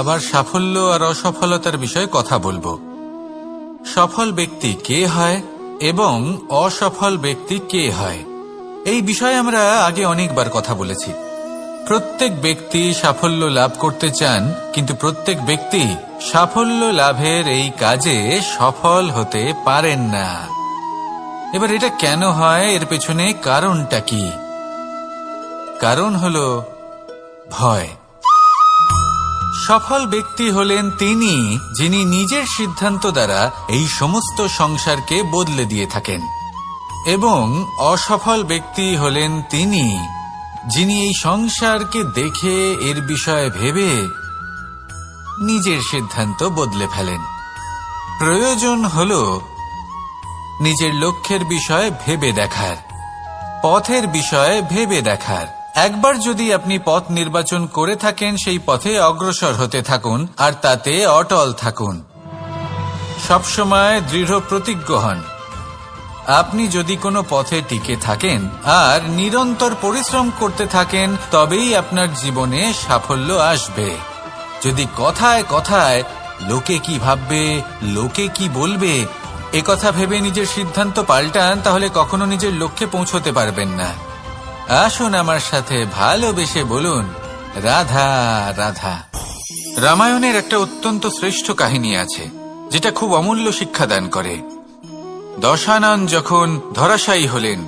আবার সাফল্য আর অসফলতার বিষয়ে কথা বলবো। সফল ব্যক্তি কে হয় এবং অসফল ব্যক্তি কে হয়, এই বিষয়ে আমরা আগে অনেকবার কথা বলেছি। প্রত্যেক ব্যক্তি সাফল্য লাভ করতে চান, কিন্তু প্রত্যেক ব্যক্তি সাফল্য লাভের এই কাজে সফল হতে পারেন না। এবার এটা কেন হয়, এর পেছনে কারণটা কি? কারণ হলো ভয়। সফল ব্যক্তি হলেন তিনি যিনি নিজের সিদ্ধান্ত দ্বারা এই সমস্ত সংসারকে বদলে দিয়ে থাকেন, এবং অসফল ব্যক্তি হলেন তিনি যিনি এই সংসারকে দেখে এর বিষয়ে ভেবে নিজের সিদ্ধান্ত বদলে ফেলেন। প্রয়োজন হল নিজের লক্ষ্যের বিষয়ে ভেবে দেখার, পথের বিষয়ে ভেবে দেখার। একবার যদি আপনি পথ নির্বাচন করে থাকেন, সেই পথে অগ্রসর হতে থাকুন আর তাতে অটল থাকুন। সবসময় দৃঢ় প্রতিজ্ঞ হন। আপনি যদি কোনো পথে টিকে থাকেন আর নিরন্তর পরিশ্রম করতে থাকেন, তবেই আপনার জীবনে সাফল্য আসবে। যদি কথায় কথায় লোকে কি ভাববে, লোকে কি বলবে, একথা ভেবে নিজের সিদ্ধান্ত পাল্টান, তাহলে কখনো নিজের লক্ষ্যে পৌঁছতে পারবেন না। আসুন আমার সাথে ভালোবেসে বলুন, রাধা রাধা। রামায়ণের একটা অত্যন্ত শ্রেষ্ঠ কাহিনী আছে, যেটা খুব অমূল্য শিক্ষাদান করে। দশানন যখন ধরাশায়ী হলেন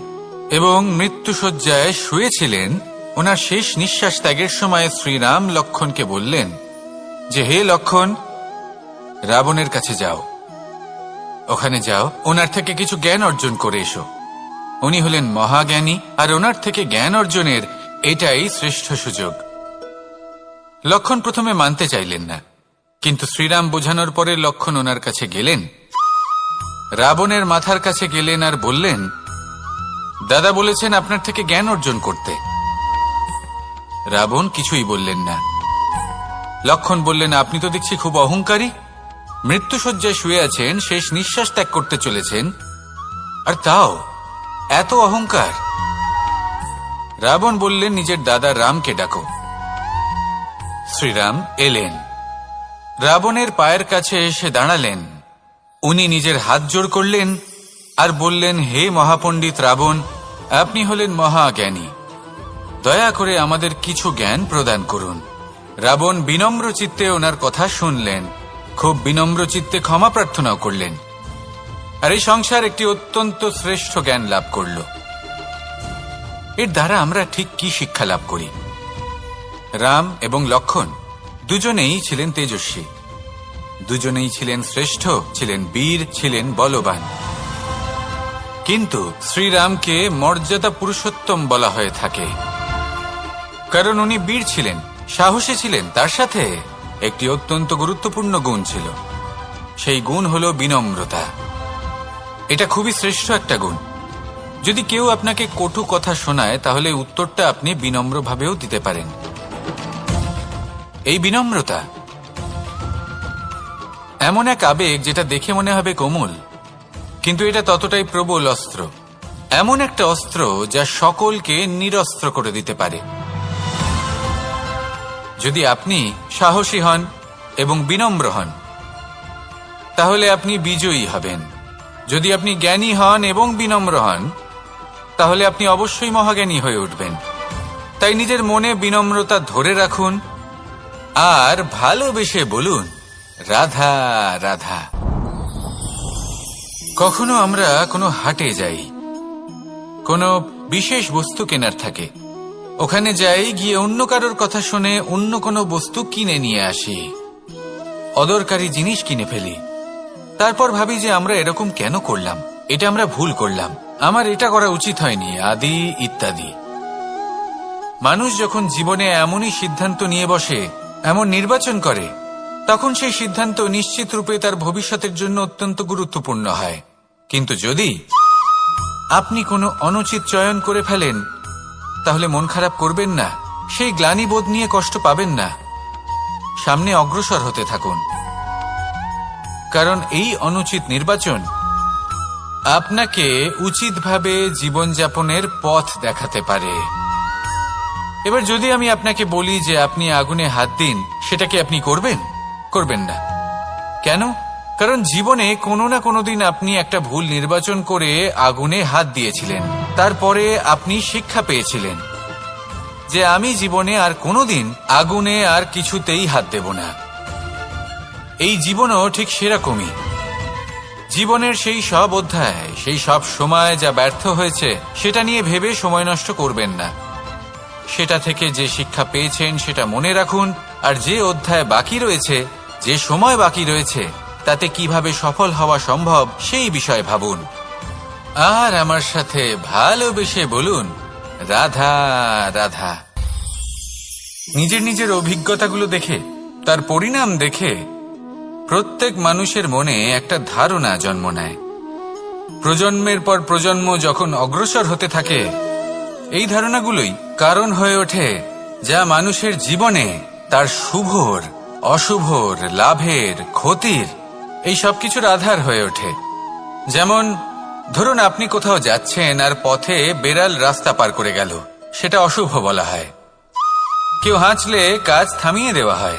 এবং মৃত্যুশয্যায় শুয়েছিলেন, ওনার শেষ নিঃশ্বাস ত্যাগের সময় শ্রীরাম লক্ষ্মণকে বললেন যে, হে লক্ষ্মণ, রাবণের কাছে যাও, ওখানে যাও, ওনার থেকে কিছু জ্ঞান অর্জন করে এসো। উনি হলেন মহাজ্ঞানী, আর ওনার থেকে জ্ঞান অর্জনের এটাই শ্রেষ্ঠ সুযোগ। লক্ষ্মণ প্রথমে মানতে চাইলেন না, কিন্তু শ্রীরাম বোঝানোর পরে লক্ষ্মণ ওনার কাছে গেলেন, রাবণের মাথার কাছে গেলেন আর বললেন, দাদা বলেছেন আপনার থেকে জ্ঞান অর্জন করতে। রাবণ কিছুই বললেন না। লক্ষ্মণ বললেন, আপনি তো দেখছি খুব অহংকারী, মৃত্যুশয্যায় শুয়ে আছেন, শেষ নিঃশ্বাস ত্যাগ করতে চলেছেন, আর তাও এত অহংকার। রাবণ বললেন, নিজের দাদা রামকে ডাকো। শ্রীরাম এলেন, রাবণের পায়ের কাছে এসে দাঁড়ালেন। উনি নিজের হাত জোড় করলেন আর বললেন, হে মহাপণ্ডিত রাবণ, আপনি হলেন মহাজ্ঞানী, দয়া করে আমাদের কিছু জ্ঞান প্রদান করুন। রাবণ বিনম্র চিত্তে ওনার কথা শুনলেন, খুব বিনম্র চিত্তে ক্ষমা প্রার্থনাও করলেন, আর এই সংসার একটি অত্যন্ত শ্রেষ্ঠ জ্ঞান লাভ করল। এর দ্বারা আমরা ঠিক কি শিক্ষা লাভ করি? রাম এবং লক্ষ্মণ দুজনেই ছিলেন তেজস্বী, দুজনেই ছিলেন শ্রেষ্ঠ, ছিলেন বীর, ছিলেন বলবান। কিন্তু শ্রীরামকে মর্যাদা পুরুষোত্তম বলা হয়ে থাকে, কারণ উনি বীর ছিলেন, সাহসী ছিলেন। তার সাথে একটি অত্যন্ত গুরুত্বপূর্ণ গুণ ছিল, সেই গুণ হল বিনম্রতা। এটা খুবই শ্রেষ্ঠ একটা গুণ। যদি কেউ আপনাকে কটু কথা শোনায়, তাহলে উত্তরটা আপনি বিনম্রভাবেও দিতে পারেন। এই বিনম্রতা এমন এক আবেগ যেটা দেখে মনে হবে কোমল, কিন্তু এটা ততটাই প্রবল অস্ত্র। এমন একটা অস্ত্র যা সকলকে নিরস্ত্র করে দিতে পারে। যদি আপনি সাহসী হন এবং বিনম্র হন, তাহলে আপনি বিজয়ী হবেন। যদি আপনি জ্ঞানী হন এবং বিনম্র হন, তাহলে আপনি অবশ্যই মহাজ্ঞানী হয়ে উঠবেন। তাই নিজের মনে বিনম্রতা ধরে রাখুন আর ভালোবেসে বলুন, রাধা রাধা। কখনো আমরা কোনো হাটে যাই, কোনো বিশেষ বস্তু কেনার থাকে, ওখানে যাই, গিয়ে অন্য কারোর কথা শুনে অন্য কোনো বস্তু কিনে নিয়ে আসি, অদরকারি জিনিস কিনে ফেলি। তারপর ভাবি যে আমরা এরকম কেন করলাম, এটা আমরা ভুল করলাম, আমার এটা করা উচিত হয়নি, আদি ইত্যাদি। মানুষ যখন জীবনে এমনই সিদ্ধান্ত নিয়ে বসে, এমন নির্বাচন করে, তখন সেই সিদ্ধান্ত নিশ্চিত রূপে তার ভবিষ্যতের জন্য অত্যন্ত গুরুত্বপূর্ণ হয়। কিন্তু যদি আপনি কোনো অনুচিত চয়ন করে ফেলেন, তাহলে মন খারাপ করবেন না, সেই গ্লানিবোধ নিয়ে কষ্ট পাবেন না, সামনে অগ্রসর হতে থাকুন। কারণ এই অনুচিত নির্বাচন আপনাকে উচিতভাবে জীবনযাপনের পথ দেখাতে পারে। এবার যদি আমি আপনাকে বলি যে আপনি আগুনে হাত দিন, সেটা কি আপনি করবেন? করবেন না। কেন? কারণ জীবনে কোনো না কোনো দিন আপনি একটা ভুল নির্বাচন করে আগুনে হাত দিয়েছিলেন। তারপরে আপনি শিক্ষা পেয়েছিলেন যে আমি জীবনে আর কোনোদিন আগুনে আর কিছুতেই হাত দেব না। এই জীবনও ঠিক সেরকমই। জীবনের সেই সব অধ্যায়, সেই সব সময় যা ব্যর্থ হয়েছে, সেটা নিয়ে ভেবে সময় নষ্ট করবেন না। সেটা থেকে যে শিক্ষা পেয়েছেন সেটা মনে রাখুন, আর যে অধ্যায় বাকি রয়েছে, যে সময় বাকি রয়েছে, তাতে কিভাবে সফল হওয়া সম্ভব সেই বিষয়ে ভাবুন। আর আমার সাথে ভালোবেসে বলুন, রাধা রাধা। নিজের নিজের অভিজ্ঞতাগুলো দেখে, তার পরিণাম দেখে প্রত্যেক মানুষের মনে একটা ধারণা জন্ম নেয়। প্রজন্মের পর প্রজন্ম যখন অগ্রসর হতে থাকে, এই ধারণাগুলোই কারণ হয়ে ওঠে যা মানুষের জীবনে তার শুভর, অশুভর, লাভের, ক্ষতির এই সব কিছুর আধার হয়ে ওঠে। যেমন ধরুন আপনি কোথাও যাচ্ছেন আর পথে বেড়াল রাস্তা পার করে গেল, সেটা অশুভ বলা হয়। কেউ হাঁচলে কাজ থামিয়ে দেওয়া হয়।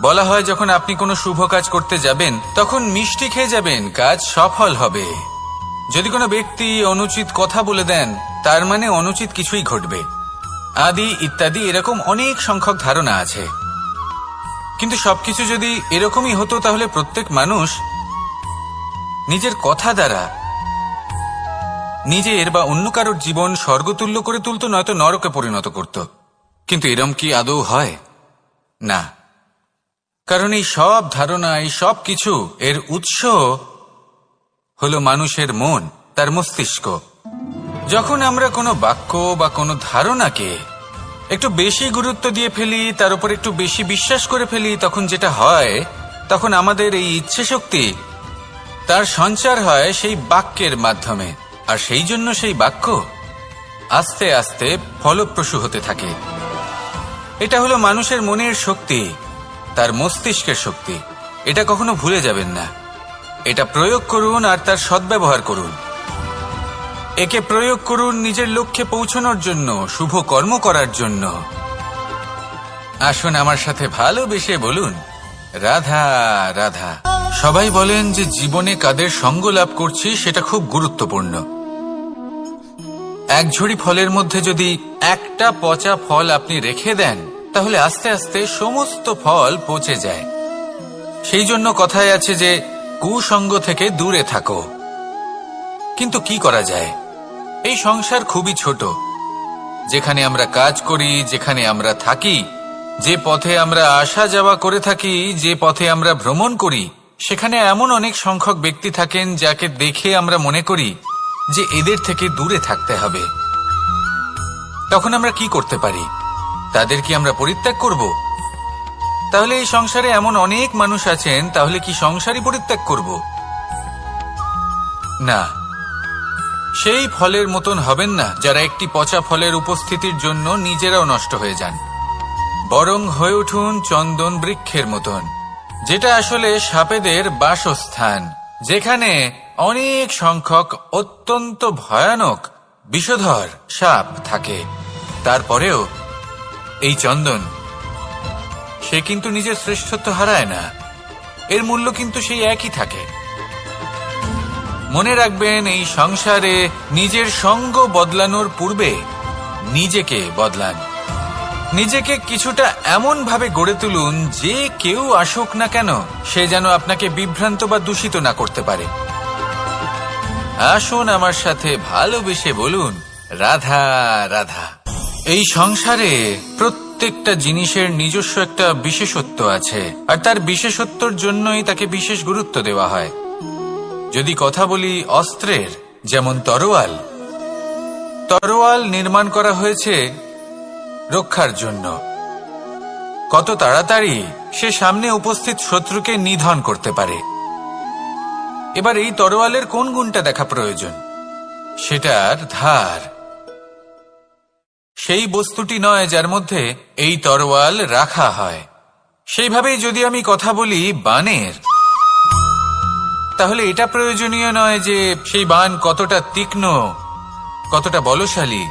বলা হয় যখন আপনি কোনো শুভ কাজ করতে যাবেন তখন মিষ্টি খেয়ে যাবেন, কাজ সফল হবে। যদি কোনো ব্যক্তি অনুচিত কথা বলে দেন, তার মানে অনুচিত কিছুই ঘটবে, আদি ইত্যাদি। এরকম অনেক সংখ্যক ধারণা আছে। কিন্তু সবকিছু যদি এরকমই হতো, তাহলে প্রত্যেক মানুষ নিজের কথা দ্বারা নিজের বা অন্য কারোর জীবন স্বর্গতুল্য করে তুলত, নয়তো নরকে পরিণত করত। কিন্তু এরম কি আদৌ হয়? না। কারণ এই সব ধারণা, এই সব কিছু এর উৎস হলো মানুষের মন, তার মস্তিষ্ক। যখন আমরা কোনো বাক্য বা কোনো ধারণাকে একটু বেশি গুরুত্ব দিয়ে ফেলি, তার উপর একটু বেশি বিশ্বাস করে ফেলি, তখন যেটা হয়, তখন আমাদের এই ইচ্ছে শক্তি তার সঞ্চার হয় সেই বাক্যের মাধ্যমে। আর সেই জন্য সেই বাক্য আস্তে আস্তে ফলপ্রসূ হতে থাকে। এটা হলো মানুষের মনের শক্তি, তার মস্তিষ্কের শক্তি। এটা কখনো ভুলে যাবেন না। এটা প্রয়োগ করুন আর তার সদ্ব্যবহার করুন। একে প্রয়োগ করুন নিজের লক্ষ্যে পৌঁছানোর জন্য, শুভ কর্ম করার জন্য। আসুন আমার সাথে ভালোবেসে বলুন, রাধা রাধা। সবাই বলেন যে জীবনে কাদের সঙ্গ লাভ করছি সেটা খুব গুরুত্বপূর্ণ। এক ঝুড়ি ফলের মধ্যে যদি একটা পচা ফল আপনি রেখে দেন, তাহলে আস্তে আস্তে সমস্ত ফল পচে যায়। সেই জন্য কথায় আছে যে কুসঙ্গ থেকে দূরে থাকো। কিন্তু কি করা যায়? এই সংসার খুবই ছোট। যেখানে আমরা কাজ করি, যেখানে আমরা থাকি, যে পথে আমরা আসা যাওয়া করে থাকি, যে পথে আমরা ভ্রমণ করি, সেখানে এমন অনেক সংখ্যক ব্যক্তি থাকেন যাকে দেখে আমরা মনে করি যে এদের থেকে দূরে থাকতে হবে। তখন আমরা কি করতে পারি? তাদের কি আমরা পরিত্যাগ করব? তাহলে এই সংসারে এমন অনেক মানুষ আছেন, তাহলে কি সংসারই পরিত্যাগ করব? না। সেই ফলের মতন হবেন না যারা একটি পচা ফলের উপস্থিতির জন্য নিজেরাও নষ্ট হয়ে যান। বরং হয়ে উঠুন চন্দন বৃক্ষের মতন, যেটা আসলে সাপেদের বাসস্থান, যেখানে অনেক সংখ্যক অত্যন্ত ভয়ানক বিষধর সাপ থাকে। তারপরেও এই চন্দন, সে কিন্তু নিজের শ্রেষ্ঠত্ব হারায় না। এর মূল্য কিন্তু সেই একই থাকে। মনে রাখবেন, এই সংসারে নিজের সঙ্গ বদলানোর পূর্বে নিজেকে বদলান। নিজেকে কিছুটা এমন ভাবে গড়ে তুলুন যে কেউ আসুক না কেন, সে যেন আপনাকে বিভ্রান্ত বা দূষিত না করতে পারে। আসুন আমার সাথে ভালোবেসে বলুন, রাধা রাধা। এই সংসারে প্রত্যেকটা জিনিসের নিজস্ব একটা বিশেষত্ব আছে, আর তার বিশেষত্বর জন্যই তাকে বিশেষ গুরুত্ব দেওয়া হয়। যদি কথা বলি অস্ত্রের, যেমন তরোয়াল। তরোয়াল নির্মাণ করা হয়েছে রক্ষার জন্য। কত তাড়াতাড়ি সে সামনে উপস্থিত শত্রুকে নিধন করতে পারে। এবার এই তরোয়ালের কোন গুণটা দেখা প্রয়োজন? সেটার ধার। সেই বস্তুটি নয় যার মধ্যে এই তরোয়াল রাখা হয়। সেইভাবেই যদি আমি কথা বলি বানের, তাহলে এটা প্রয়োজনীয় নয় যে সেই বান কতটা তীক্ষ্ণ, কতটা বলশালী।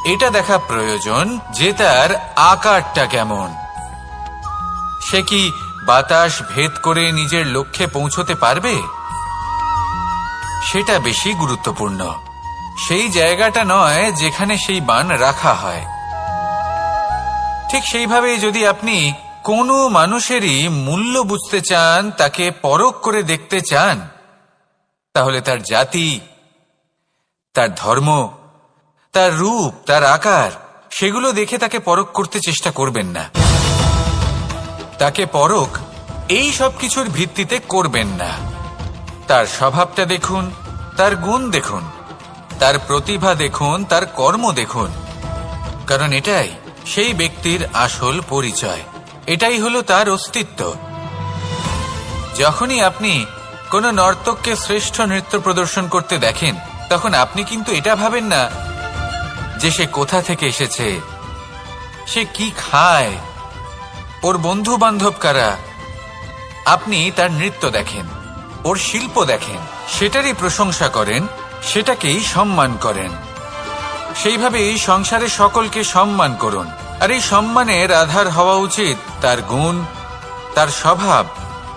এটা দেখা প্রয়োজন যে তার আকারটা কেমন। সে কি বাতাস ভেদ করে নিজের লক্ষ্যে পৌঁছতে পারবে? সেটা বেশি গুরুত্বপূর্ণ। সেই জায়গাটা নয় যেখানে সেই বাণ রাখা হয়। ঠিক সেইভাবে যদি আপনি কোনো মানুষেরই মূল্য বুঝতে চান, তাকে পরখ করে দেখতে চান, তাহলে তার জাতি, তার ধর্ম, তার রূপ, তার আকার, সেগুলো দেখে তাকে পরখ করতে চেষ্টা করবেন না। তাকে পরখ এই সব কিছুর ভিত্তিতে করবেন না। তার স্বভাবটা দেখুন, তার গুণ দেখুন, তার প্রতিভা দেখুন, তার কর্ম দেখুন, কারণ এটাই সেই ব্যক্তির আসল পরিচয়। এটাই হলো তার অস্তিত্ব। যখনই আপনি কোনো নর্তককে শ্রেষ্ঠ নৃত্য প্রদর্শন করতে দেখেন, তখন আপনি কিন্তু এটা ভাবেন না যে সে কোথা থেকে এসেছে, সে কি খায়, ওর বন্ধু বান্ধব কারা। আপনি তার নৃত্য দেখেন, ওর শিল্প দেখেন, সেটারই প্রশংসা করেন, সেটাকেই সম্মান করেন। সেইভাবেই সংসারে সকলকে সম্মান করুন। আর এই সম্মানের আধার হওয়া উচিত তার গুণ, তার স্বভাব,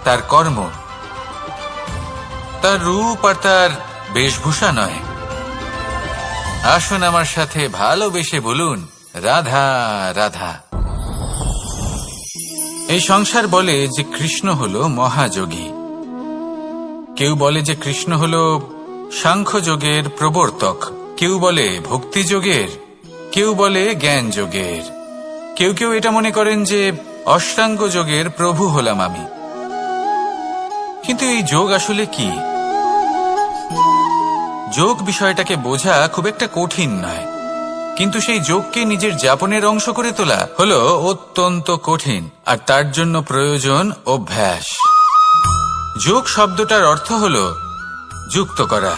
তার কর্ম, তার রূপ আর তার বেশভূষা নয়। আসুন আমার সাথে ভালোবেসে বলুন, রাধা রাধা। এই সংসার বলে যে কৃষ্ণ হলো মহাযোগী। কেউ বলে যে কৃষ্ণ হলো সাংখ্যযোগের প্রবর্তক, কেউ বলে ভক্তিযোগের, কেউ বলে জ্ঞান যোগের, কেউ কেউ এটা মনে করেন যে অষ্টাঙ্গ যোগের প্রভু হলাম আমি। কিন্তু এই যোগ আসলে কি? যোগ বিষয়টাকে বোঝা খুব একটা কঠিন নয়, কিন্তু সেই যোগকে নিজের যাপনের অংশ করে তোলা হলো অত্যন্ত কঠিন, আর তার জন্য প্রয়োজন অভ্যাস। যোগ শব্দটার অর্থ হলো যুক্ত করা,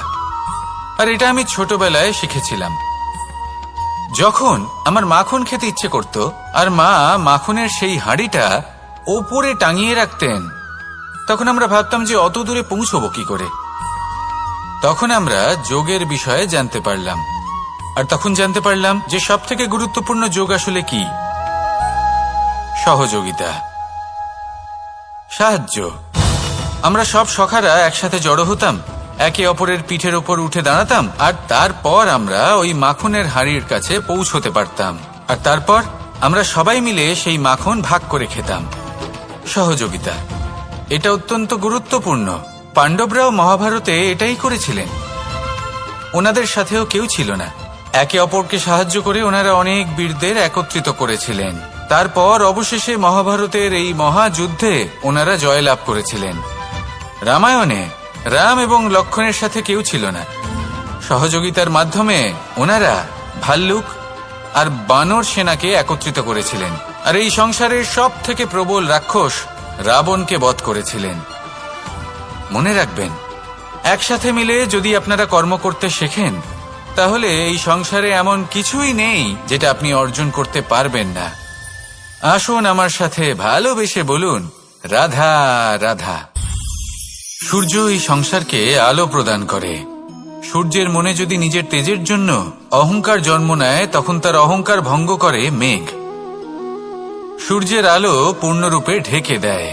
আর এটা আমি ছোটবেলায় শিখেছিলাম। যখন আমার মাখন খেতে ইচ্ছে করত আর মা মাখনের সেই হাঁড়িটা ওপরে টাঙিয়ে রাখতেন, তখন আমরা ভাবতাম যে অত দূরে পৌঁছবো কি করে। তখন আমরা যোগের বিষয়ে জানতে পারলাম, আর তখন জানতে পারলাম যে সব থেকে গুরুত্বপূর্ণ যোগ আসলে কি? সহযোগিতা, সাহায্য। আমরা সব সখারা একসাথে জড়ো হতাম, একে অপরের পিঠের ওপর উঠে দাঁড়াতাম, আর তারপর আমরা ওই মাখনের হাঁড়ির কাছে পৌঁছতে পারতাম, আর তারপর আমরা সবাই মিলে সেই মাখন ভাগ করে খেতাম। সহযোগিতা, এটা অত্যন্ত গুরুত্বপূর্ণ। পাণ্ডবরাও মহাভারতে এটাই করেছিলেন। ওনাদের সাথেও কেউ ছিল না। একে অপরকে সাহায্য করে ওনারা অনেক বীরদের একত্রিত করেছিলেন। তারপর অবশেষে মহাভারতের এই মহাযুদ্ধে ওনারা জয়লাভ করেছিলেন। রামায়ণে রাম এবং লক্ষ্মণের সাথে কেউ ছিল না। সহযোগিতার মাধ্যমে ওনারা ভাল্লুক আর বানর সেনাকে একত্রিত করেছিলেন, আর এই সংসারের সব থেকে প্রবল রাক্ষস রাবণকে বধ করেছিলেন। মনে রাখবেন, একসাথে মিলে যদি আপনারা কর্ম করতে শেখেন, তাহলে এই সংসারে এমন কিছুই নেই যেটা আপনি অর্জন করতে পারবেন না। আসুন আমার সাথে ভালোবেসে বলুন, রাধা রাধা। সূর্য এই সংসারকে আলো প্রদান করে। সূর্যের মনে যদি নিজের তেজের জন্য অহংকার জন্ম নেয়, তখন তার অহংকার ভঙ্গ করে মেঘ। সূর্যের আলো পূর্ণরূপে ঢেকে দেয়।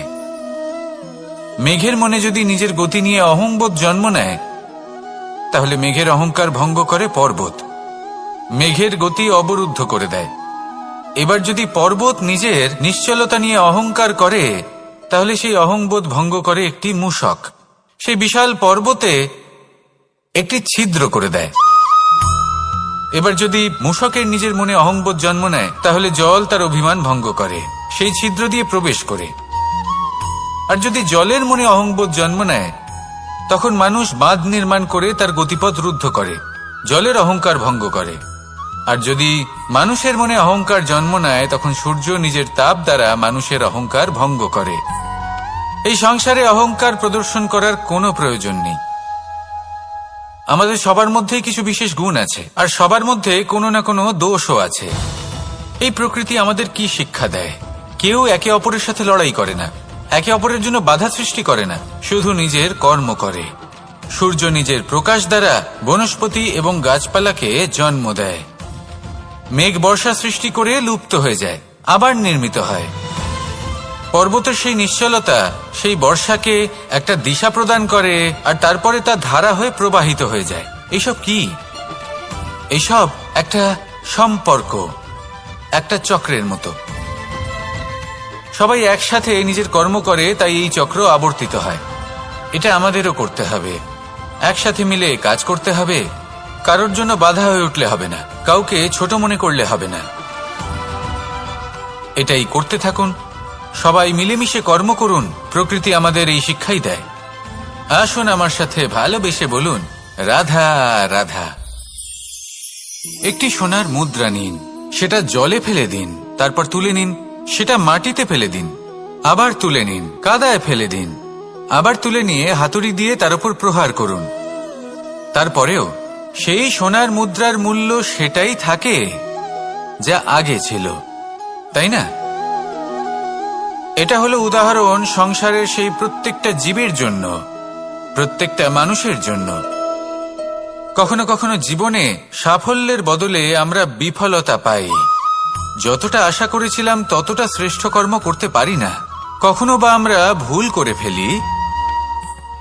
মেঘের মনে যদি নিজের গতি নিয়ে অহংবোধ জন্ম নেয়, তাহলে মেঘের অহংকার ভঙ্গ করে পর্বত। মেঘের গতি অবরুদ্ধ করে দেয়। এবার যদি পর্বত নিজের নিশ্চলতা নিয়ে অহংকার করে, তাহলে সেই অহংবোধ ভঙ্গ করে একটি মূষক। সেই বিশাল পর্বতে একটি ছিদ্র করে দেয়। এবার যদি মূষকের নিজের মনে অহংবোধ জন্ম নেয়, তাহলে জল তার অভিমান ভঙ্গ করে, সেই ছিদ্র দিয়ে প্রবেশ করে। আর যদি জলের মনে অহংবোধ জন্ম নেয়, তখন মানুষ বাঁধ নির্মাণ করে তার গতিপথ রুদ্ধ করে, জলের অহংকার ভঙ্গ করে। আর যদি মানুষের মনে অহংকার জন্ম নেয়, তখন সূর্য নিজের তাপ দ্বারা মানুষের অহংকার ভঙ্গ করে। এই সংসারে অহংকার প্রদর্শন করার কোনো প্রয়োজন নেই। আমাদের সবার মধ্যেই কিছু বিশেষ গুণ আছে, আর সবার মধ্যে কোনো না কোনো দোষও আছে। এই প্রকৃতি আমাদের কি শিক্ষা দেয়? কেউ একে অপরের সাথে লড়াই করে না, একে অপরের জন্য বাধা সৃষ্টি করে না, শুধু নিজের কর্ম করে। সূর্য নিজের প্রকাশ দ্বারা বনস্পতি এবং গাছপালাকে জন্ম দেয়। মেঘ বর্ষা সৃষ্টি করে লুপ্ত হয়ে যায়, আবার নির্মিত হয়। পর্বতের সেই নিশ্চলতা সেই বর্ষাকে একটা দিশা প্রদান করে, আর তারপরে তা ধারা হয়ে প্রবাহিত হয়ে যায়। এইসব কি? এইসব একটা সম্পর্ক, একটা চক্রের মতো। সবাই একসাথে নিজের কর্ম করে, তাই এই চক্র আবর্তিত হয়। এটা আমাদেরও করতে হবে, একসাথে মিলে কাজ করতে হবে। কারোর জন্য বাধা হয়ে উঠলে হবে না, কাউকে ছোট মনে করলে হবে না। এটাই করতে থাকুন, সবাই মিলেমিশে কর্ম করুন। প্রকৃতি আমাদের এই শিক্ষাই দেয়। আসুন আমার সাথে ভালোবেসে বলুন, রাধা রাধা। একটি সোনার মুদ্রা নিন, সেটা জলে ফেলে দিন, তারপর তুলে নিন। সেটা মাটিতে ফেলে দিন, আবার তুলে নিন, কাদায় ফেলে দিন, আবার তুলে নিয়ে হাতুড়ি দিয়ে তার উপর প্রহার করুন। তারপরেও সেই সোনার মুদ্রার মূল্য সেটাই থাকে যা আগে ছিল, তাই না? এটা হলো উদাহরণ সংসারের সেই প্রত্যেকটা জীবের জন্য, প্রত্যেকটা মানুষের জন্য। কখনো কখনো জীবনে সাফল্যের বদলে আমরা বিফলতা পাই। যতটা আশা করেছিলাম ততটা শ্রেষ্ঠ কর্ম করতে পারি না। কখনো বা আমরা ভুল করে ফেলি,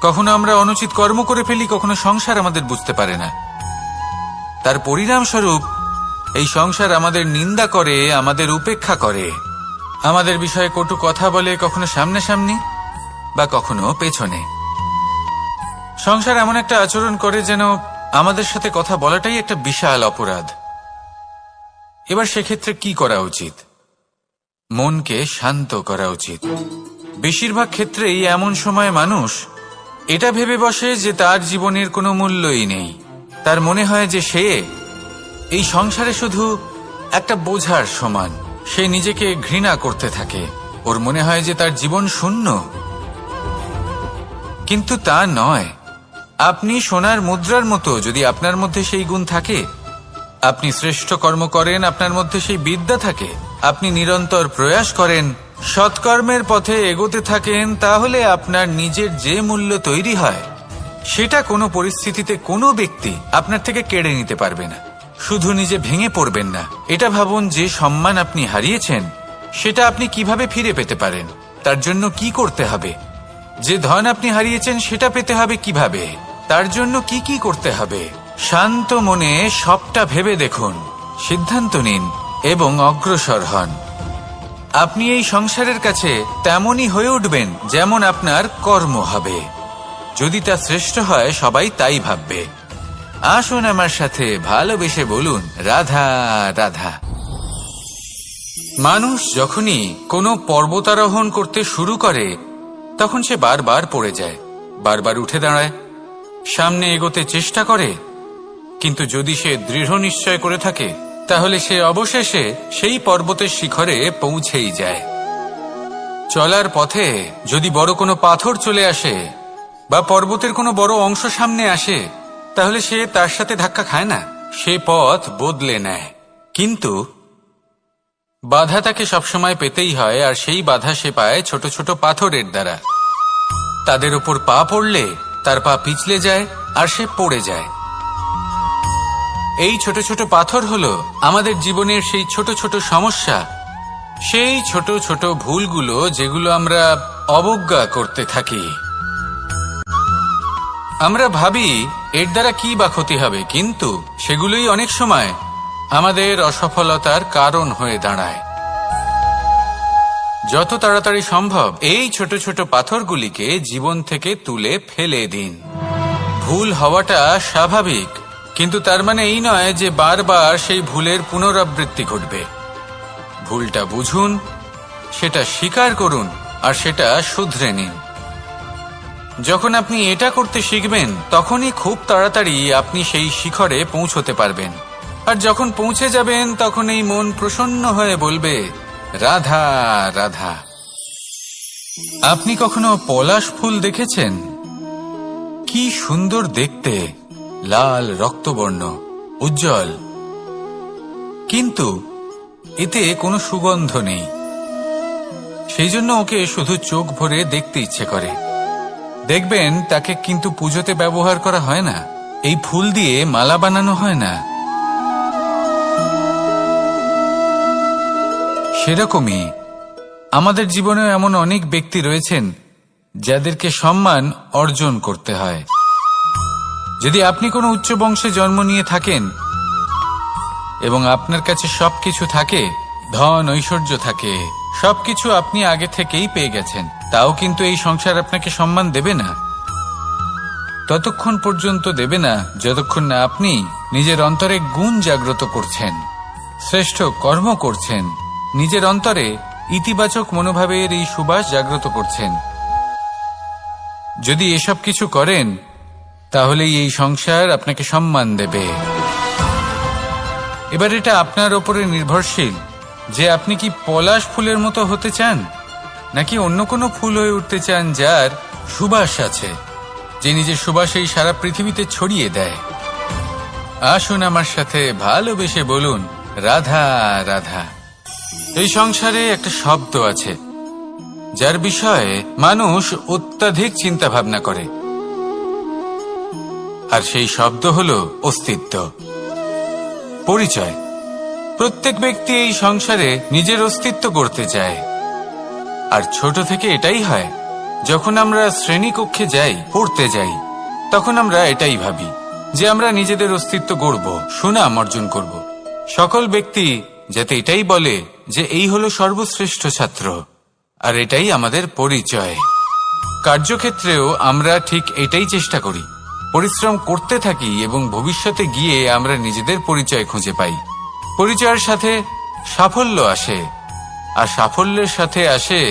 কখনো আমরা অনুচিত কর্ম করে ফেলি, কখনো সংসার আমাদের বুঝতে পারে না। তার পরিণামস্বরূপ এই সংসার আমাদের নিন্দা করে, আমাদের উপেক্ষা করে, আমাদের বিষয়ে কটু কথা বলে, কখনো সামনাসামনি বা কখনো পেছনে। সংসার এমন একটা আচরণ করে যেন আমাদের সাথে কথা বলাটাই একটা বিশাল অপরাধ। এবার সেক্ষেত্রে কি করা উচিত? মনকে শান্ত করা উচিত। বেশিরভাগ ক্ষেত্রেই এমন সময় মানুষ এটা ভেবে বসে যে তার জীবনের কোনো মূল্যই নেই। তার মনে হয় যে সে এই সংসারে শুধু একটা বোঝার সমান। সে নিজেকে ঘৃণা করতে থাকে, ওর মনে হয় যে তার জীবন শূন্য। কিন্তু তা নয়। আপনি সোনার মুদ্রার মতো, যদি আপনার মধ্যে সেই গুণ থাকে, আপনি শ্রেষ্ঠ কর্ম করেন, আপনার মধ্যে সেই বিদ্যা থাকে, আপনি নিরন্তর প্রয়াস করেন, সৎকর্মের পথে এগোতে থাকেন, তাহলে আপনার নিজের যে মূল্য তৈরি হয় সেটা কোনো পরিস্থিতিতে কোনো ব্যক্তি আপনার থেকে কেড়ে নিতে পারবে না। শুধু নিজে ভেঙে পড়বেন না, এটা ভাবুন যে সম্মান আপনি হারিয়েছেন সেটা আপনি কিভাবে ফিরে পেতে পারেন, তার জন্য কি করতে হবে। যে ধন আপনি হারিয়েছেন সেটা পেতে হবে কিভাবে, তার জন্য কি কি করতে হবে। শান্ত মনে সবটা ভেবে দেখুন, সিদ্ধান্ত নিন এবং অগ্রসর হন। আপনি এই সংসারের কাছে তেমনই হয়ে উঠবেন যেমন আপনার কর্ম হবে। যদি তা শ্রেষ্ঠ হয় সবাই তাই ভাববে। আসুন আমার সাথে ভালোবেসে বলুন, রাধা রাধা। মানুষ যখনই কোনো পর্বতারোহণ করতে শুরু করে তখন সে বারবার পড়ে যায়, বারবার উঠে দাঁড়ায়, সামনে এগোতে চেষ্টা করে। কিন্তু যদি সে দৃঢ় নিশ্চয় করে থাকে তাহলে সে অবশেষে সেই পর্বতের শিখরে পৌঁছেই যায়। চলার পথে যদি বড় কোনো পাথর চলে আসে বা পর্বতের কোনো বড় অংশ সামনে আসে তাহলে সে তার সাথে ধাক্কা খায় না, সে পথ বদলে নেয়। কিন্তু বাধা তাকে সবসময় পেতেই হয়, আর সেই বাধা সে পায় ছোট ছোট পাথরের দ্বারা। তাদের উপর পা পড়লে তার পা পিছলে যায় আর সে পড়ে যায়। এই ছোট ছোট পাথর হলো আমাদের জীবনের সেই ছোট ছোট সমস্যা, সেই ছোট ছোট ভুলগুলো যেগুলো আমরা অবজ্ঞা করতে থাকি। আমরা ভাবি এর দ্বারা কি বা ক্ষতি হবে, কিন্তু সেগুলোই অনেক সময় আমাদের অসফলতার কারণ হয়ে দাঁড়ায়। যত তাড়াতাড়ি সম্ভব এই ছোট ছোট পাথরগুলিকে জীবন থেকে তুলে ফেলে দিন। ভুল হওয়াটা স্বাভাবিক, কিন্তু তার মানে এই নয় যে বারবার সেই ভুলের পুনরাবৃত্তি ঘটবে। ভুলটা বুঝুন, সেটা স্বীকার করুন আর সেটা শুধরে নিন। যখন আপনি এটা করতে শিখবেন তখনই খুব তাড়াতাড়ি আপনি সেই শিখরে পৌঁছতে পারবেন। আর যখন পৌঁছে যাবেন তখন এই মন প্রসন্ন হয়ে বলবে, রাধা রাধা। আপনি কখনো পলাশ ফুল দেখেছেন? কি সুন্দর দেখতে, লাল রক্তবর্ণ, উজ্জ্বল, কিন্তু এতে কোনো সুগন্ধ নেই। সেই জন্য ওকে শুধু চোখ ভরে দেখতে ইচ্ছে করে। দেখবেন তাকে কিন্তু পুজোতে ব্যবহার করা হয় না, এই ফুল দিয়ে মালা বানানো হয় না। সেরকমই আমাদের জীবনে এমন অনেক ব্যক্তি রয়েছেন যাদেরকে সম্মান অর্জন করতে হয়। যদি আপনি কোনো উচ্চ বংশে জন্ম নিয়ে থাকেন এবং আপনার কাছে সবকিছু থাকে, ধন ঐশ্বর্য থাকে, সবকিছু আপনি আগে থেকেই পেয়ে গেছেন, তাও কিন্তু এই সংসার আপনাকে সম্মান দেবে না। ততক্ষণ পর্যন্ত দেবে না যতক্ষণ না আপনি নিজের অন্তরে গুণ জাগ্রত করছেন, শ্রেষ্ঠ কর্ম করছেন, নিজের অন্তরে ইতিবাচক মনোভাবের এই সুবাস জাগ্রত করছেন। যদি এসব কিছু করেন তাহলেই এই সংসার আপনাকে সম্মান দেবে। এবার এটা আপনার ওপরে নির্ভরশীল যে আপনি কি পলাশ ফুলের মতো হতে চান, নাকি অন্য কোনো ফুল হয়ে উঠতে চান যার সুবাস আছে, যে নিজের সুবাস এই সারা পৃথিবীতে ছড়িয়ে দেয়। আসুন আমার সাথে ভালোবেসে বলুন, রাধা রাধা। এই সংসারে একটা শব্দ আছে যার বিষয়ে মানুষ অত্যাধিক চিন্তা ভাবনা করে, আর সেই শব্দ হলো অস্তিত্ব, পরিচয়। প্রত্যেক ব্যক্তি এই সংসারে নিজের অস্তিত্ব করতে চায়, আর ছোট থেকে এটাই হয়। যখন আমরা শ্রেণীকক্ষে যাই, পড়তে যাই, তখন আমরা এটাই ভাবি যে আমরা নিজেদের অস্তিত্ব গড়ব, সুনাম অর্জন করব। সকল ব্যক্তি যাতে এটাই বলে যে এই হলো সর্বশ্রেষ্ঠ ছাত্র, আর এটাই আমাদের পরিচয়। কার্যক্ষেত্রেও আমরা ঠিক এটাই চেষ্টা করি, পরিশ্রম করতে থাকি এবং ভবিষ্যতে গিয়ে আমরা নিজেদের পরিচয় খুঁজে পাই। পরিচয়ের সাথে সাফল্য আসে, আর সাফল্যের সাথে আসে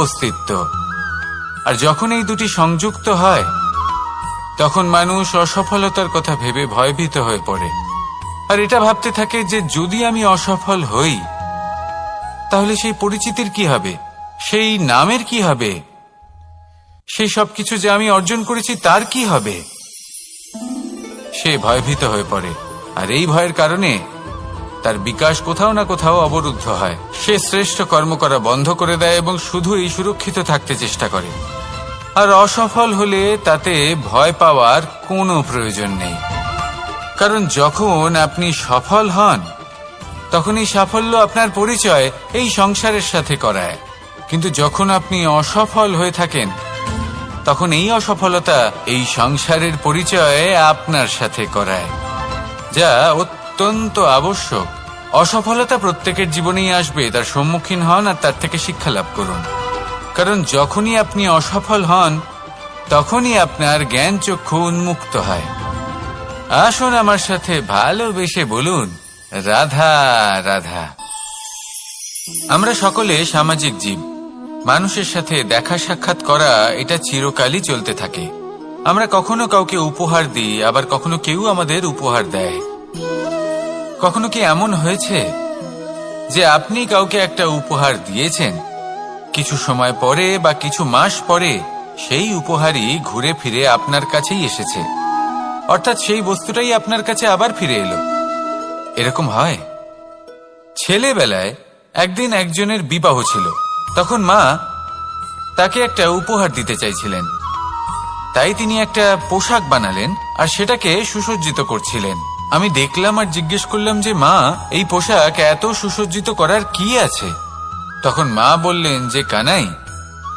অস্তিত্ব। আর যখন এই দুটি সংযুক্ত হয় তখন মানুষ অসফলতার কথা ভেবে ভয়ভীত হয়ে পড়ে, আর এটা ভাবতে থাকে যে যদি আমি অসফল হই তাহলে সেই পরিচিতির কি হবে, সেই নামের কি হবে, সেই সবকিছু যে আমি অর্জন করেছি তার কি হবে। সে ভয়ভীত হয়ে পড়ে, আর এই ভয়ের কারণে তার বিকাশ কোথাও না কোথাও অবরুদ্ধ হয়। সে শ্রেষ্ঠ কর্ম করা বন্ধ করে দেয় এবং শুধু এই সুরক্ষিত থাকতে চেষ্টা করে। আর অসফল হলে তাতে ভয় পাওয়ার কোনো প্রয়োজন নেই, কারণ যখন আপনি সফল হন তখন এই সাফল্য আপনার পরিচয় এই সংসারের সাথে করায়। কিন্তু যখন আপনি অসফল হয়ে থাকেন তখন এই অসফলতা এই সংসারের পরিচয় আপনার সাথে করায়, যা অত্যন্ত আবশ্যক। অসফলতা প্রত্যেকের জীবনেই আসবে, তার সম্মুখীন হন আর তার থেকে শিক্ষা লাভ করুন। কারণ যখনই আপনি অসফল হন তখনই আপনার জ্ঞান চক্ষু উন্মুক্ত হয়। আসুন আমার সাথে ভালোবেসে বলুন, রাধা রাধা। আমরা সকলে সামাজিক জীব। মানুষের সাথে দেখা সাক্ষাৎ করা এটা চিরকালই চলতে থাকে। আমরা কখনো কাউকে উপহার দিই, আবার কখনো কেউ আমাদের উপহার দেয়। কখনো কি এমন হয়েছে যে আপনি কাউকে একটা উপহার দিয়েছেন, কিছু সময় পরে বা কিছু মাস পরে সেই উপহারই ঘুরে ফিরে আপনার কাছেই এসেছে, অর্থাৎ সেই বস্তুটাই আপনার কাছে আবার ফিরে এলো? এরকম হয়। ছেলেবেলায় একদিন একজনের বিবাহ ছিল, তখন মা তাকে একটা উপহার দিতে চাইছিলেন, তাই তিনি একটা পোশাক বানালেন আর সেটাকে সুসজ্জিত করছিলেন। আমি দেখলাম আর জিজ্ঞেস করলাম যে মা, এই পোশাক এত সুসজ্জিত করার কি আছে? তখন মা বললেন যে কানাই,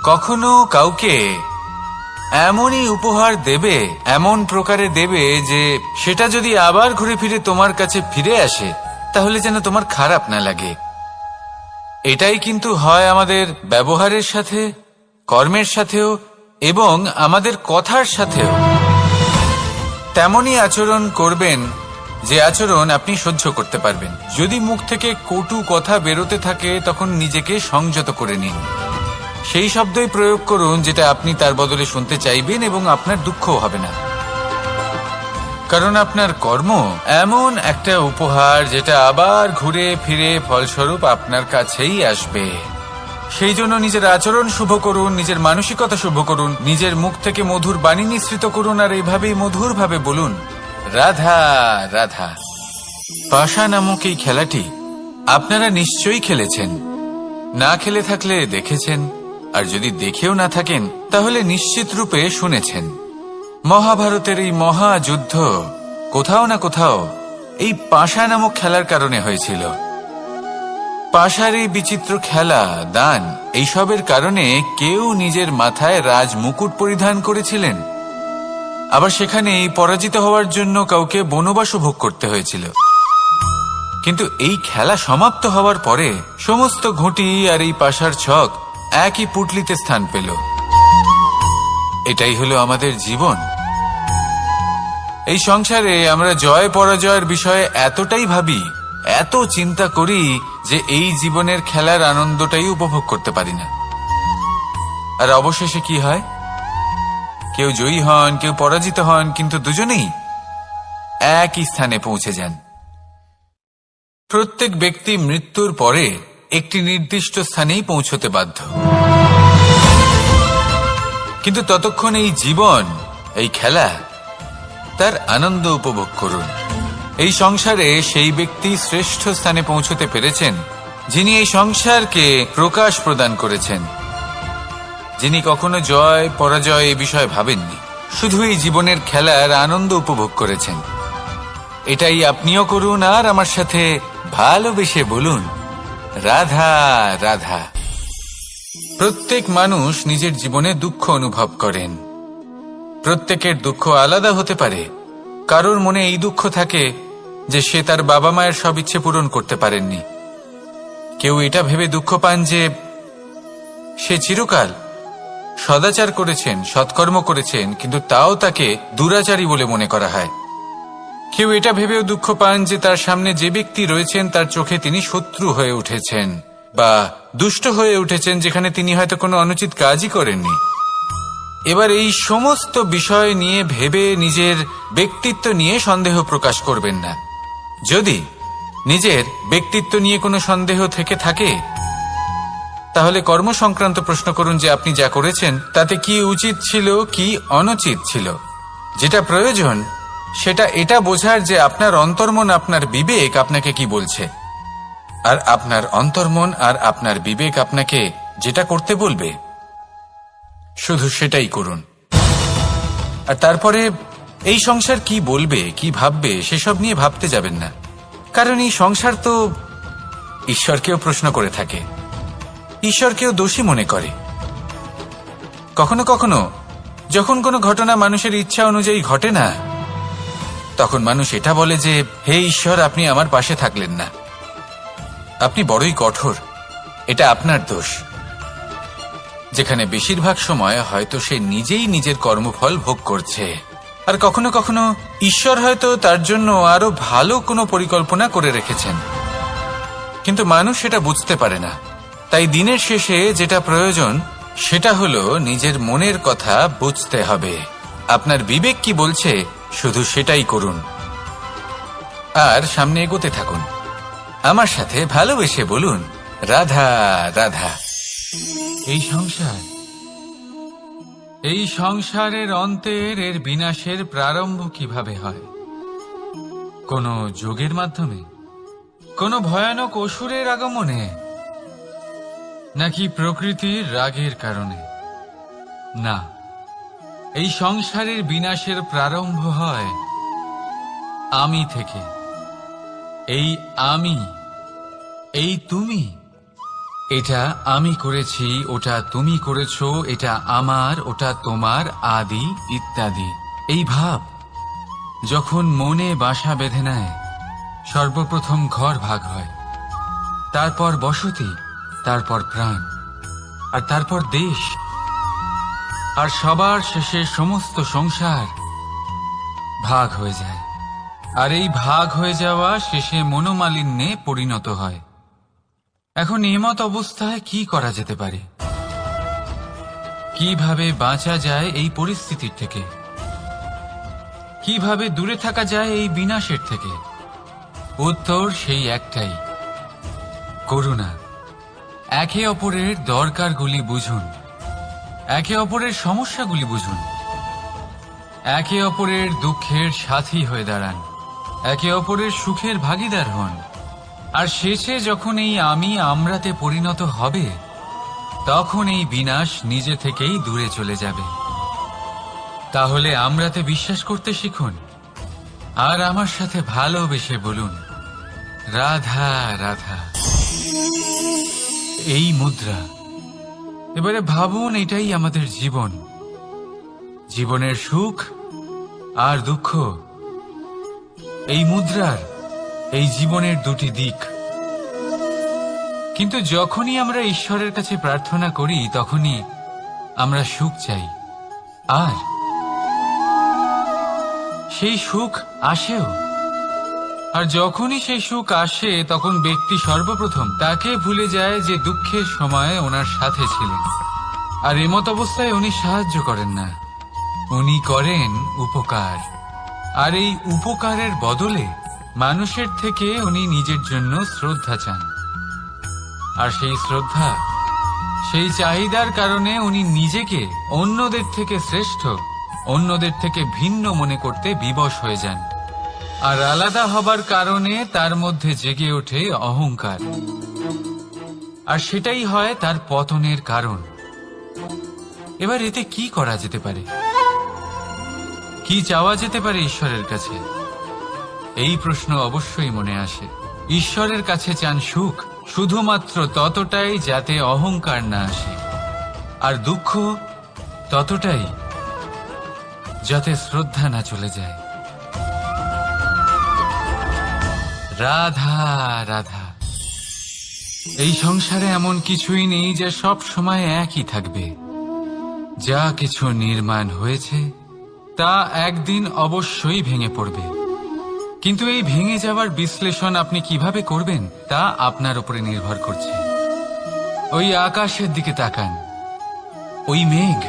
কখনো কাউকে এমনই উপহার দেবে, এমন প্রকারে দেবে যে সেটা যদি আবার ঘুরে ফিরে তোমার কাছে ফিরে আসে তাহলে যেন তোমার খারাপ না লাগে। এটাই কিন্তু হয় আমাদের ব্যবহারের সাথে, কর্মের সাথেও এবং আমাদের কথার সাথেও। তেমনই আচরণ করবেন যে আচরণ আপনি সহ্য করতে পারবেন। যদি মুখ থেকে কটু কথা বেরোতে থাকে তখন নিজেকে সংযত করে নিন। সেই শব্দই প্রয়োগ করুন যেটা আপনি তার বদলে শুনতে চাইবেন এবং আপনার দুঃখও হবে না। কারণ আপনার কর্ম এমন একটা উপহার যেটা আবার ঘুরে ফিরে ফলস্বরূপ আপনার কাছেই আসবে। সেই জন্য নিজের আচরণ শুভ করুন, নিজের মানসিকতা শুভ করুন, নিজের মুখ থেকে মধুর বাণী নিঃসৃত করুন, আর এইভাবেই মধুরভাবে বলুন, রাধা রাধা। পাশা নামক এই খেলাটি আপনারা নিশ্চয়ই খেলেছেন, না খেলে থাকলে দেখেছেন, আর যদি দেখেও না থাকেন তাহলে নিশ্চিত রূপে শুনেছেন। মহাভারতের এই মহাযুদ্ধ কোথাও না কোথাও এই পাশা নামক খেলার কারণে হয়েছিল। পাশারি, বিচিত্র খেলা, দান এইসবের কারণে কেউ নিজের মাথায় রাজ মুকুট পরিধান করেছিলেন, আবার সেখানেই পরাজিত হওয়ার জন্য কাউকে বনবাসও ভোগ করতে হয়েছিল। কিন্তু এই খেলা সমাপ্ত হওয়ার পরে সমস্ত ঘুঁটি আর এই পাশার ছক একই পুটলিতে স্থান পেল। এটাই হলো আমাদের জীবন। এই সংসারে আমরা জয় পরাজয়ের বিষয়ে এতটাই ভাবি, এত চিন্তা করি যে এই জীবনের খেলার আনন্দটাই উপভোগ করতে পারি না। আর অবশেষে কি হয়? কেউ জয়ী হন, কেউ পরাজিত হন, কিন্তু দুজনেই একই স্থানে পৌঁছে যান। প্রত্যেক ব্যক্তি মৃত্যুর পরে একটি নির্দিষ্ট স্থানেই পৌঁছতে বাধ্য, কিন্তু ততক্ষণ এই জীবন, এই খেলা, তার আনন্দ উপভোগ করুন। এই সংসারে সেই ব্যক্তি শ্রেষ্ঠ স্থানে পৌঁছতে পেরেছেন যিনি এই সংসারকে প্রকাশ প্রদান করেছেন, যিনি কখনো জয় পরাজয় এই বিষয়ে ভাবেননি, শুধু এই জীবনের খেলার আনন্দ উপভোগ করেছেন। এটাই আপনিও করুন আর আমার সাথে ভালোবেসে বলুন, রাধা রাধা। প্রত্যেক মানুষ নিজের জীবনে দুঃখ অনুভব করেন। প্রত্যেকের দুঃখ আলাদা হতে পারে। কারোর মনে এই দুঃখ থাকে যে সে তার বাবা মায়ের সব ইচ্ছে পূরণ করতে পারেননি। কেউ এটা ভেবে দুঃখ পান যে সে চিরকাল সদাচার করেছেন, সৎকর্ম করেছেন, কিন্তু তাও তাকে দুরাচারী বলে মনে করা হয়। কেউ এটা ভেবেও দুঃখ পান যে তার সামনে যে ব্যক্তি রয়েছেন তার চোখে তিনি শত্রু হয়ে উঠেছেন বা দুষ্ট হয়ে উঠেছেন, যেখানে তিনি হয়তো কোনো অনুচিত কাজই করেননি। এবার এই সমস্ত বিষয় নিয়ে ভেবে নিজের ব্যক্তিত্ব নিয়ে সন্দেহ প্রকাশ করবেন না। যদি নিজের ব্যক্তিত্ব নিয়ে কোনো সন্দেহ থেকে থাকে, তাহলে কর্ম সংক্রান্ত প্রশ্ন করুন যে আপনি যা করেছেন তাতে কি উচিত ছিল, কি অনুচিত ছিল। যেটা প্রয়োজন সেটা এটা বোঝার যে আপনার অন্তর্মন, আপনার বিবেক আপনাকে কি বলছে, আর আপনার অন্তর্মন আর আপনার বিবেক আপনাকে যেটা করতে বলবে শুধু সেটাই করুন। আর তারপরে এই সংসার কি বলবে, কি ভাববে সেসব নিয়ে ভাবতে যাবেন না, কারণ এই সংসার তো ঈশ্বরকেও প্রশ্ন করে থাকে, ঈশ্বরকেও দোষী মনে করে। কখনো কখনো যখন কোনো ঘটনা মানুষের ইচ্ছা অনুযায়ী ঘটে না, তখন মানুষ এটা বলে যে হে ঈশ্বর, আপনি আমার পাশে থাকলেন না, আপনি বড়ই কঠোর, এটা আপনার দোষ। যেখানে বেশিরভাগ সময় হয়তো সে নিজেই নিজের কর্মফল ভোগ করছে। আর কখনো কখনো ঈশ্বর হয়তো তার জন্য আরো ভালো কোনো পরিকল্পনা করে রেখেছেন, কিন্তু মানুষ সেটা বুঝতে পারে না। তাই দিনের শেষে যেটা প্রয়োজন সেটা হলো নিজের মনের কথা বুঝতে হবে। আপনার বিবেক কি বলছে শুধু সেটাই করুন আর সামনে এগোতে থাকুন। আমার সাথে ভালোবেসে বলুন, রাধা রাধা। এই সংসারের অন্তের, এর বিনাশের প্রারম্ভ কিভাবে হয়? কোন যোগের মাধ্যমে, কোন ভয়ানক অসুরের আগমনে, নাকি প্রকৃতির রাগের কারণে? না, এই সংসারের বিনাশের প্রারম্ভ হয় আমি থেকে। এই আমি, এই তুমি, এটা আমি করেছি, ওটা তুমি করেছো, এটা আমার, ওটা তোমার, আদি ইত্যাদি। এই ভাব যখন মনে বাসা বেঁধে নেয়, সর্বপ্রথম ঘর ভাগ হয়, তারপর বসতি, তারপর প্রাণ, আর তারপর দেশ, আর সবার শেষে সমস্ত সংসার ভাগ হয়ে যায়। আর এই ভাগ হয়ে যাওয়া শেষে মনোমালিন্যে পরিণত হয়। এখন এমত অবস্থায় কি করা যেতে পারে? কিভাবে বাঁচা যায় এই পরিস্থিতির থেকে? কিভাবে দূরে থাকা যায় এই বিনাশের থেকে? উত্তর সেই একটাই, করুণা। একে অপরের দরকারগুলি বুঝুন, একে অপরের সমস্যাগুলি বুঝুন, একে অপরের দুঃখের সাথী হয়ে দাঁড়ান, একে অপরের সুখের ভাগীদার হন। আর শেষে যখন এই আমি আমরাতে পরিণত হবে, তখন এই বিনাশ নিজে থেকেই দূরে চলে যাবে। তাহলে আমরাতে বিশ্বাস করতে শিখুন আর আমার সাথে ভালোবেসে বলুন, রাধা রাধা। এই মুদ্রা, এবারে ভাবুন এটাই আমাদের জীবন, জীবনের সুখ আর দুঃখ। এই মুদ্রার, এই জীবনের দুটি দিক। কিন্তু যখনই আমরা ঈশ্বরের কাছে প্রার্থনা করি তখনই আমরা সুখ চাই, আর সেই সুখ আসেও। আর যখনই সেই সুখ আসে তখন ব্যক্তি সর্বপ্রথম তাকে ভুলে যায় যে দুঃখের সময় ওনার সাথে ছিলেন। আর এমত অবস্থায় উনি সাহায্য করেন না, উনি করেন উপকার। আর এই উপকারের বদলে মানুষের থেকে উনি নিজের জন্য শ্রদ্ধা চান। আর সেই শ্রদ্ধা, সেই চাহিদার কারণে উনি নিজেকে অন্যদের থেকে শ্রেষ্ঠ, অন্যদের থেকে ভিন্ন মনে করতে বিবশ হয়ে যান। আর আলাদা হবার কারণে তার মধ্যে জেগে ওঠে অহংকার, আর সেটাই হয় তার পতনের কারণ। এবার এতে কি করা যেতে পারে, কি চাওয়া যেতে পারে ঈশ্বরের কাছে? এই প্রশ্ন অবশ্যই মনে আসে। ঈশ্বরের কাছে চান সুখ, শুধুমাত্র ততটাই যাতে অহংকার না আসে, আর দুঃখ ততটাই যাতে শ্রদ্ধা না চলে যায়। রাধা রাধা। এই সংসারে এমন কিছুই নেই যা সব সময় একই থাকবে। যা কিছু নির্মাণ হয়েছে তা একদিন অবশ্যই ভেঙে পড়বে, কিন্তু এই ভেঙে যাওয়ার বিশ্লেষণ আপনি কিভাবে করবেন তা আপনার উপরে নির্ভর করছে। ওই আকাশের দিকে তাকান, ওই মেঘ,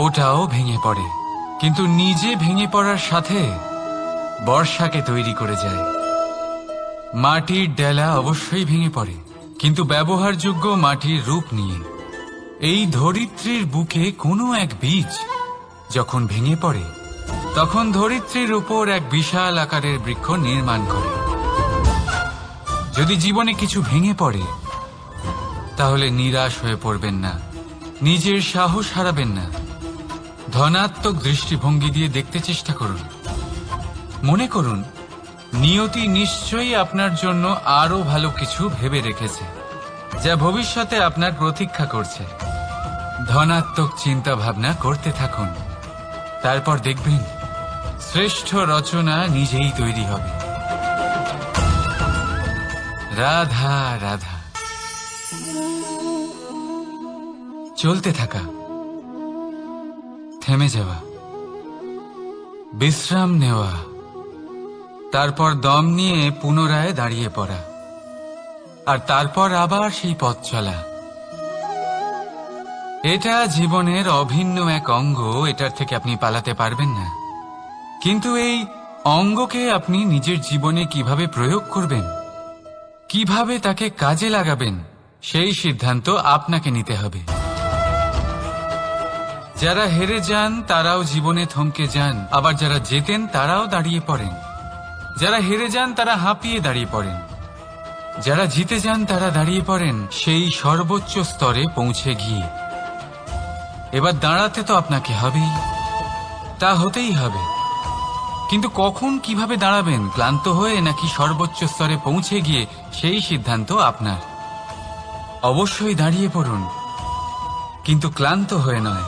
ওটাও ভেঙে পড়ে, কিন্তু নিজে ভেঙে পড়ার সাথে বর্ষাকে তৈরি করে যায়। মাটির ডেলা অবশ্যই ভেঙে পড়ে, কিন্তু ব্যবহারযোগ্য মাটির রূপ নিয়ে। এই ধরিত্রীর বুকে কোনো এক বীজ যখন ভেঙে পড়ে তখন ধরিত্রীর উপর এক বিশাল আকারের বৃক্ষ নির্মাণ করে। যদি জীবনে কিছু ভেঙে পড়ে তাহলে নিরাশ হয়ে পড়বেন না, নিজের সাহস হারাবেন না। ধনাত্মক দৃষ্টিভঙ্গি দিয়ে দেখতে চেষ্টা করুন। মনে করুন নিয়তি নিশ্চয়ই আপনার জন্য আরো ভালো কিছু ভেবে রেখেছে, যা ভবিষ্যতে আপনার প্রতীক্ষা করছে। ধনাত্মক চিন্তা ভাবনা করতে থাকুন, তারপর দেখবেন শ্রেষ্ঠ রচনা নিজেই তৈরি হবে। রাধা রাধা। চলতে থাকা, থেমে যাওয়া, বিশ্রাম নেওয়া, তারপর দম নিয়ে পুনরায় দাঁড়িয়ে পড়া, আর তারপর আবার সেই পথ চলা। এটা জীবনের অভিন্ন এক অঙ্গ, এটার থেকে আপনি পালাতে পারবেন না। কিন্তু এই অঙ্গকে আপনি নিজের জীবনে কিভাবে প্রয়োগ করবেন, কিভাবে তাকে কাজে লাগাবেন, সেই সিদ্ধান্ত আপনাকে নিতে হবে। যারা হেরে যান তারাও জীবনে থমকে যান, আবার যারা জেতেন তারাও দাঁড়িয়ে পড়েন। যারা হেরে যান তারা হাঁপিয়ে দাঁড়িয়ে পড়েন, যারা জিতে যান তারা দাঁড়িয়ে পড়েন সেই সর্বোচ্চ স্তরে পৌঁছে গিয়ে। এবার দাঁড়াতে তো আপনাকে হবেই, তা হতেই হবে। কিন্তু কখন, কিভাবে দাঁড়াবেন, ক্লান্ত হয়ে নাকি সর্বোচ্চ স্তরে পৌঁছে গিয়ে, সেই সিদ্ধান্ত আপনার। অবশ্যই দাঁড়িয়ে পড়ুন, কিন্তু ক্লান্ত হয়ে নয়,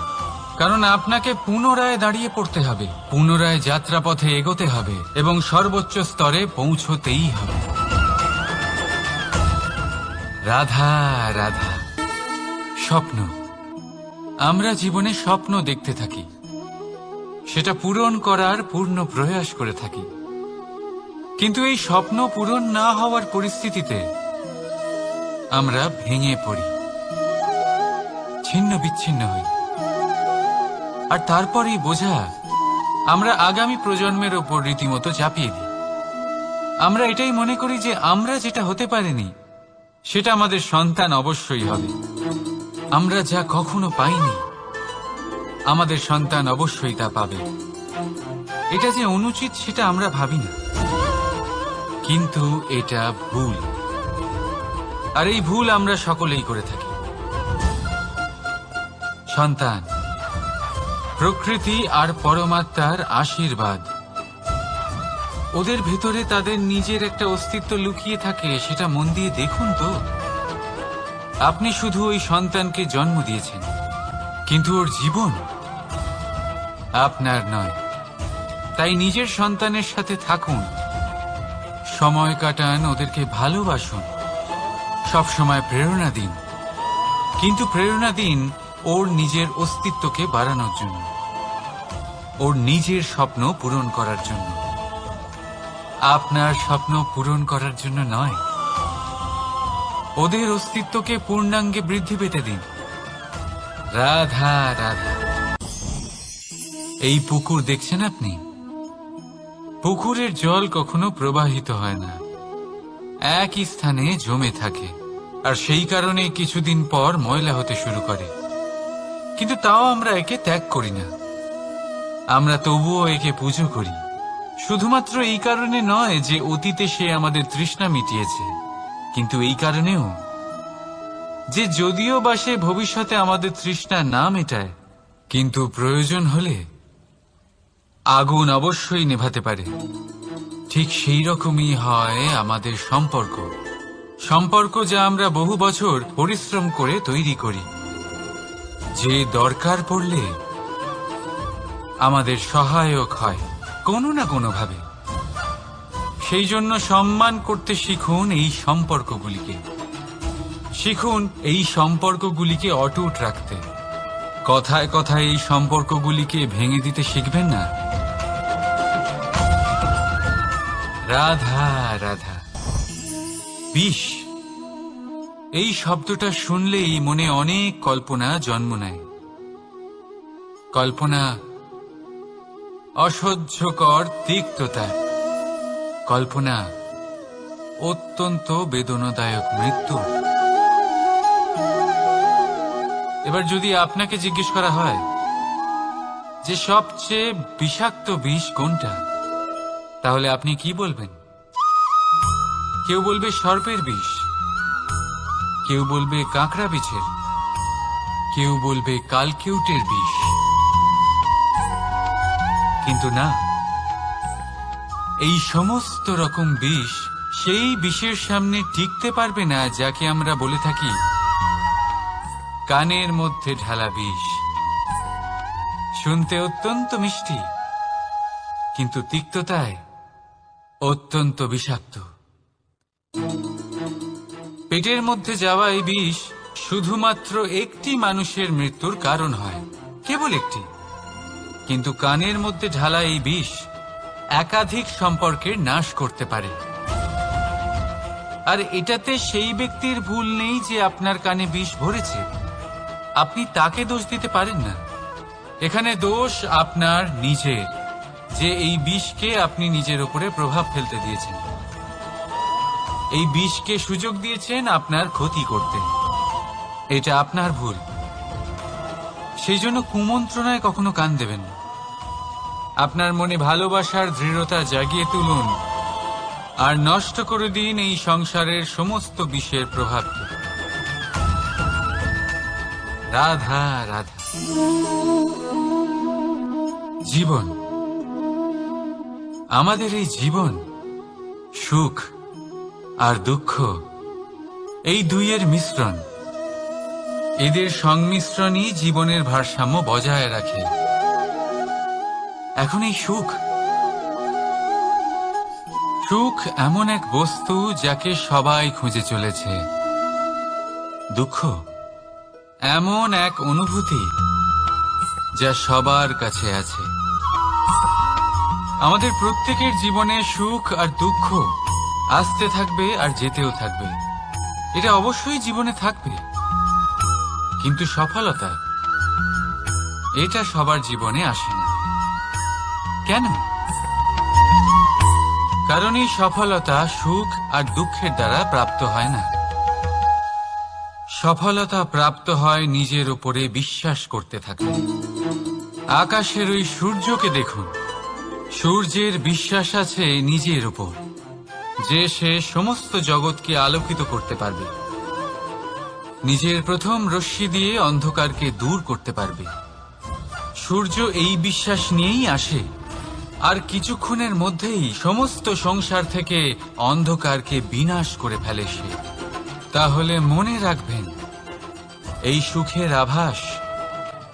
কারণ আপনাকে পুনরায় দাঁড়িয়ে পড়তে হবে, পুনরায় যাত্রাপথে এগোতে হবে এবং সর্বোচ্চ স্তরে পৌঁছতেই হবে। রাধা রাধা। স্বপ্ন, আমরা জীবনে স্বপ্ন দেখতে থাকি, সেটা পূরণ করার পূর্ণ প্রয়াস করে থাকি। কিন্তু এই স্বপ্ন পূরণ না হওয়ার পরিস্থিতিতে আমরা ভেঙে পড়ি, ছিন্ন বিচ্ছিন্ন হই, আর তারপরেই বোঝা আমরা আগামী প্রজন্মের ওপর রীতিমতো চাপিয়ে দিই। আমরা এটাই মনে করি যে আমরা যেটা হতে পারিনি সেটা আমাদের সন্তান অবশ্যই হবে। আমরা যা কখনো পাইনি আমাদের সন্তান অবশ্যই তা পাবে। এটা যে অনুচিত সেটা আমরা ভাবি না, কিন্তু এটা ভুল, আর এই ভুল আমরা সকলেই করে থাকি। সন্তান প্রকৃতি আর পরমাত্মার আশীর্বাদ, ওদের ভেতরে তাদের নিজের একটা অস্তিত্ব লুকিয়ে থাকে, সেটা মন দিয়ে দেখুন তো। আপনি শুধু ওই সন্তানকে জন্ম দিয়েছেন, কিন্তু ওর জীবন আপনার নয়। তাই নিজের সন্তানের সাথে থাকুন, সময় কাটান, ওদেরকে ভালোবাসুন, সবসময় প্রেরণা দিন, কিন্তু প্রেরণা দিন ওর নিজের অস্তিত্বকে বাড়ানোর জন্য, ওর নিজের স্বপ্ন পূরণ করার জন্য, আপনার স্বপ্ন পূরণ করার জন্য নয়। ওদের অস্তিত্বকে পূর্ণাঙ্গে বৃদ্ধি পেতে দিন। রাধা রাধা। এই পুকুর দেখছেন আপনি? পুকুরের জল কখনো প্রবাহিত হয় না, একই স্থানে জমে থাকে, আর সেই কারণে কিছুদিন পর ময়লা হতে শুরু করে। কিন্তু তাও আমরা একে ত্যাগ করি না, আমরা তবুও একে পুজো করি। শুধুমাত্র এই কারণে নয় যে অতীতে সে আমাদের তৃষ্ণা মিটিয়েছে, কিন্তু এই কারণেও যে যদিও বা সে ভবিষ্যতে আমাদের তৃষ্ণা না মেটায়, কিন্তু প্রয়োজন হলে আগুন অবশ্যই নেভাতে পারে। ঠিক সেই রকমই হয় আমাদের সম্পর্ক, সম্পর্ক যা আমরা বহু বছর পরিশ্রম করে তৈরি করি, যে দরকার পড়লে আমাদের সহায়ক হয় কোনো না কোনোভাবে। সেই জন্য সম্মান করতে শিখুন এই সম্পর্কগুলিকে, শিখুন এই সম্পর্কগুলিকে অটুট রাখতে। কথায় কথায় এই সম্পর্কগুলিকে ভেঙে দিতে শিখবেন না। রাধা রাধা। বিষ, এই শব্দটা শুনলেই মনে অনেক কল্পনা জন্ম নেয়। কল্পনা অসহ্যকর তিক্ততা, কল্পনা অত্যন্ত বেদনাদায়ক মৃত্যু। এবার যদি আপনাকে জিজ্ঞেস করা হয় যে সবচেয়ে বিষাক্ত বিষ কোনটা, তাহলে আপনি কি বলবেন? কেউ বলবে সর্পের বিষ, কেউ বলবে কাঁকড়া বিছের, কেউ বলবে কালকেউটের বিষ। কিন্তু না, এই সমস্ত রকম বিষ সেই বিষের সামনে টিকতে পারবে না যাকে আমরা বলে থাকি কানের মধ্যে ঢালা বিষ। শুনতে অত্যন্ত মিষ্টি, কিন্তু তিক্ততায় অত্যন্ত বিষাক্ত। পেটের মধ্যে যাওয়া এই বিষ শুধুমাত্র একটি মানুষের মৃত্যুর কারণ হয়, কেবল একটি। কিন্তু কানের মধ্যে ঢালা এই বিষ একাধিক সম্পর্কের নাশ করতে পারে। আর এটাতে সেই ব্যক্তির ভুল নেই যে আপনার কানে বিষ ভরেছে, আপনি তাকে দোষ দিতে পারেন না। এখানে দোষ আপনার নিজের, যে এই বিষকে আপনি নিজের উপরে প্রভাব ফেলতে দিয়েছেন, এই বিষকে সুযোগ দিয়েছেন আপনার ক্ষতি করতে। এটা আপনার ভুল। সেই জন্য কুমন্ত্রণায় কখনো কান দেবেন না। আপনার মনে ভালোবাসার দৃঢ়তা জাগিয়ে তুলুন আর নষ্ট করে দিন এই সংসারের সমস্ত বিষের প্রভাবকে। রাধা রাধা। জীবন, আমাদের এই জীবন, সুখ আর দুঃখ, এই দুইয়ের মিশ্রণ। এদের সংমিশ্রণই জীবনের ভারসাম্য বজায় রাখে। এখন এই সুখ, সুখ এমন এক বস্তু যাকে সবাই খুঁজে চলেছে। দুঃখ এমন এক অনুভূতি যা সবার কাছে আছে। আমাদের প্রত্যেকের জীবনে সুখ আর দুঃখ আসতে থাকবে আর যেতেও থাকবে, এটা অবশ্যই জীবনে থাকবে। কিন্তু সফলতা, এটা সবার জীবনে আসে না। কেন? কারণ এই সফলতা সুখ আর দুঃখের দ্বারা প্রাপ্ত হয় না। সফলতা প্রাপ্ত হয় নিজের উপরে বিশ্বাস করতে থাকলে। আকাশের ওই সূর্যকে দেখুন, সূর্যের বিশ্বাস আছে নিজের উপর যে সে সমস্ত জগৎকে আলোকিত করতে পারবে, নিজের প্রথম রশ্মি দিয়ে অন্ধকারকে দূর করতে পারবে। সূর্য এই বিশ্বাস নিয়েই আসে আর কিছুক্ষণের মধ্যেই সমস্ত সংসার থেকে অন্ধকারকে বিনাশ করে ফেলে সে। তাহলে মনে রাখবেন, এই সুখের আভাস,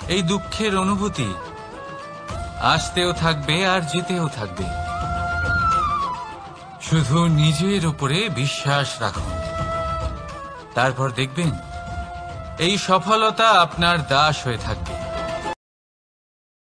এই দুঃখের অনুভূতি আসতেও থাকবে আর যেতেও থাকবে। শুধু নিজের উপরে বিশ্বাস রাখুন, তারপর দেখবেন এই সফলতা আপনার দাস হয়ে থাকবে।